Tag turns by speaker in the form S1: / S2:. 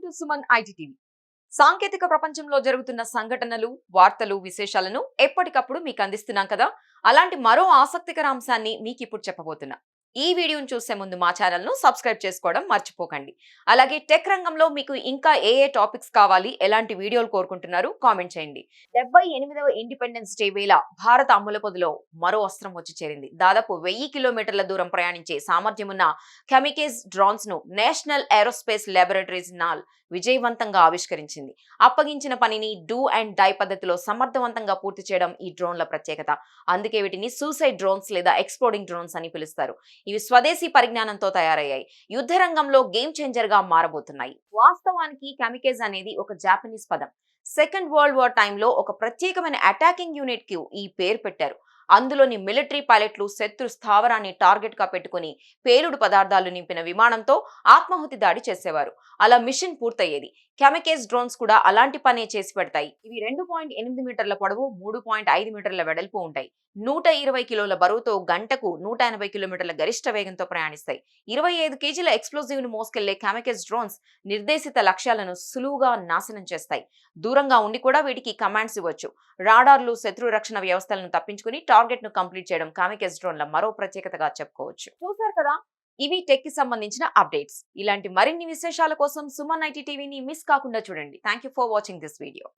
S1: To Suman ITTV. సాంకేతిక ప్రపంచంలో జరుగుతున్న సంఘటనలు, వార్తలు, విశేషాలను ఎప్పటికప్పుడు మీకు అందిస్తున్నాం కదా. అలాంటి మరో ఆసక్తికర అంశాన్ని మీకు ఇప్పుడు చెప్పబోతున్నా. ఈ వీడియోను చూసే ముందు మా ఛానల్ ను సబ్స్క్రైబ్ చేసుకోవడం మర్చిపోకండి. అలాగే టెక్ రంగంలో మీకు ఇంకా ఏ టాపిక్స్ కావాలి, ఎలాంటి వీడియోలు కోరుకుంటున్నారు కామెంట్ చేయండి. 78వ ఇండిపెండెన్స్ డే వేళ భారత అమ్ముల పొదిలో మరో అస్త్రం వచ్చి చేరింది. దాదాపు 1000 కిలోమీటర్ల దూరం ప్రయాణించే సామర్థ్యం ఉన్న కెమికేజ్ డ్రోన్స్ ను నేషనల్ ఏరోస్పేస్ లాబొరేటరీస్ నాల్ విజయవంతంగా ఆవిష్కరించింది. అప్పగించిన పనిని డూ అండ్ డై పద్ధతిలో సమర్థవంతంగా పూర్తి చేయడం ఈ డ్రోన్ల ప్రత్యేకత. అందుకే వీటిని సూసైడ్ డ్రోన్స్ లేదా ఎక్స్ప్లోడింగ్ డ్రోన్స్ అని పిలుస్తారు. ఇవి స్వదేశీ పరిజ్ఞానంతో తయారయ్యాయి. యుద్ధ రంగంలో గేమ్ చేంజర్ గా మారబోతున్నాయి. వాస్తవానికి కెమికేజ్ అనేది ఒక జాపనీస్ పదం. సెకండ్ వరల్డ్ వార్ టైంలో ఒక ప్రత్యేకమైన అటాకింగ్ యూనిట్ కి ఈ పేరు పెట్టారు. అందులోని మిలిటరీ పైలట్లు శత్రు స్థావరాన్ని టార్గెట్ గా పెట్టుకుని పేలుడు పదార్థాలు నింపిన విమానంతో ఆత్మాహుతి దాడి చేసేవారు. అలా మిషన్ పూర్తయ్యేది. కెమికేజ్ డ్రోన్స్ కూడా అలాంటి పనే చేసి పెడతాయి. ఇవి 2.8 మీటర్ల పొడవు, 3.5 మీటర్ల వెడల్పు ఉంటాయి. 120 కిలోల బరువుతో గంటకు 180 కిలోమీటర్ల గరిష్ట వేగంతో ప్రయాణిస్తాయి. 25 కేజీల ఎక్స్ప్లోజివ్ ను మోసుకెళ్లే కెమికేజ్ డ్రోన్స్ నిర్దేశిత లక్ష్యాలను సులువుగా నాశనం చేస్తాయి. దూరంగా ఉండి కూడా వీటికి కమాండ్స్ ఇవ్వచ్చు. రాడార్లు, శత్రు రక్షణ వ్యవస్థలను తప్పించుకుని టార్గెట్ ను కంప్లీట్ చేయడం కెమికేజ్ డ్రోన్ల మరో ప్రత్యేకతగా చెప్పుకోవచ్చు. చూసారు కదా, ఇవి టెక్ కి సంబంధించిన అప్డేట్స్. ఇలాంటి మరిన్ని విశేషాల కోసం సుమన్ ఐటీ టీవీని మిస్ కాకుండా చూడండి. Thank you for watching this video.